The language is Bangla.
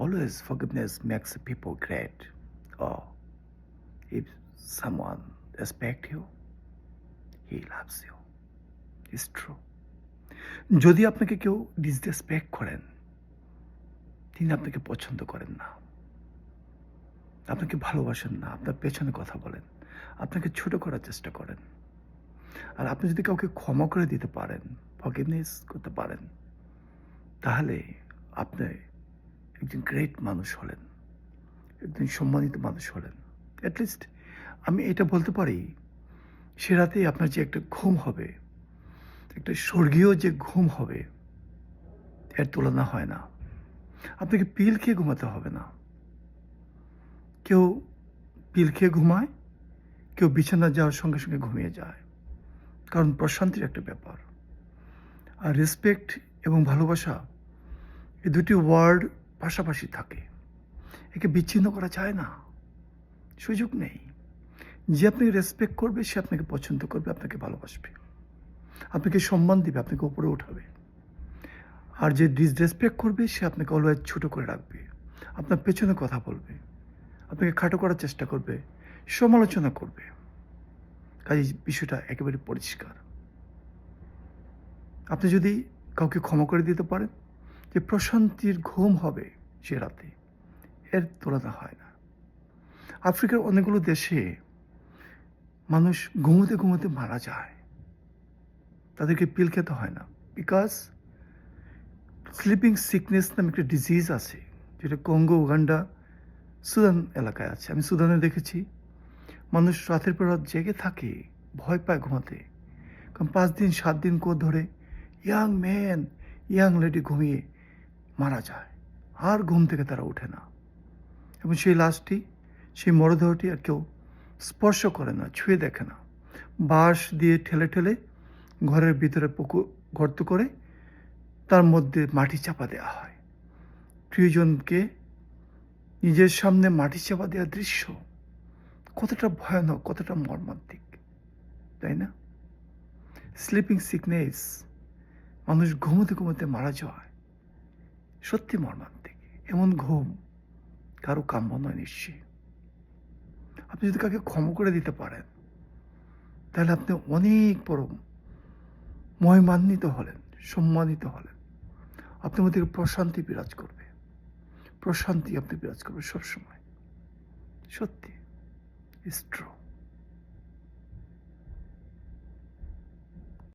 Always forgiveness makes people great. Or if someone respect you, he loves you. It's true. যদি আপনাকে কেউ ডিসরেসপেক্ট করেন, তিনি আপনাকে পছন্দ করেন না, আপনাকে ভালোবাসেন না, আপনার পেছনে কথা বলেন, আপনাকে ছোট করার চেষ্টা করেন। আর আপনি যদি কাউকে ক্ষমা করে দিতে পারেন, ফরগিভনেস করতে পারেন, তাহলে আপনি একজন গ্রেট মানুষ হলেন, একজন সম্মানিত মানুষ হলেন। অ্যাটলিস্ট আমি এটা বলতে পারি, সে রাতেই আপনার যে একটা ঘুম হবে, একটা স্বর্গীয় যে ঘুম হবে, এর তুলনা হয় না। আপনাকে পিল খেয়ে ঘুমাতে হবে না। কেউ পিল খেয়ে ঘুমায়, কেউ বিছানা যাওয়ার সঙ্গে সঙ্গে ঘুমিয়ে যায়, কারণ প্রশান্তির একটা ব্যাপার। আর রেসপেক্ট এবং ভালোবাসা, এই দুটি ওয়ার্ড পাশাপাশি থাকে, একে বিচ্ছিন্ন করা যায় না, সুযোগ নেই। যে আপনাকে রেসপেক্ট করবে, সে আপনাকে পছন্দ করবে, আপনাকে ভালোবাসবে, আপনাকে সম্মান দিবে, আপনাকে উপরে উঠাবে। আর যে ডিসরেসপেক্ট করবে, সে আপনাকে অলওয়েজ ছোট করে রাখবে, আপনার পেছনে কথা বলবে, আপনাকে খাটো করার চেষ্টা করবে, সমালোচনা করবে। কাজে বিষয়টা একেবারে পরিষ্কার। আপনি যদি কাউকে ক্ষমা করে দিতে পারেন, যে প্রশান্তির ঘুম হবে সে রাতে, এর তুলনা হয় না। আফ্রিকার অনেকগুলো দেশে মানুষ ঘুমোতে ঘুমোতে মারা যায়, তাদেরকে পিল খেতে হয় না। বিকজ স্লিপিং সিকনেস নামে একটা ডিজিজ আছে, যেটা কঙ্গো, উগান্ডা, সুদান এলাকায় আছে। আমি সুদানে দেখেছি, মানুষ রাতের পর রাত জেগে থাকে, ভয় পায় ঘুমাতে, কারণ 5 দিন 7 দিন ধরে ইয়াং ম্যান, ইয়াং লেডি ঘুমিয়ে মারা যায়, আর ঘুম থেকে তারা ওঠে না। এবং সেই লাশটি, সেই মরদেহটি আর কেউ স্পর্শ করে না, ছুঁয়ে দেখে না। বাঁশ দিয়ে ঠেলে ঠেলে ঘরের ভিতরে গর্ত করে তার মধ্যে মাটি চাপা দেওয়া হয়। প্রিয়জনকে নিজের সামনে মাটি চাপা দেওয়ার দৃশ্য কতটা ভয়ানক, কতটা মর্মান্তিক, তাই না? স্লিপিং সিকনেস, মানুষ ঘুমোতে ঘুমোতে মারা যায়, সত্যি মর্মান্তিক। এমন ঘুম কারো কাম্য নয় নিশ্চয়ই। আপনি যদি কাকে ক্ষমা করে দিতে পারেন, তাহলে আপনি অনেক বড় মহিমান্বিত হলেন, সম্মানিত হলেন। আপনার মধ্যে প্রশান্তি বিরাজ করবে, প্রশান্তি আপনি বিরাজ করবে সবসময়। সত্যি, ইটস ট্রু।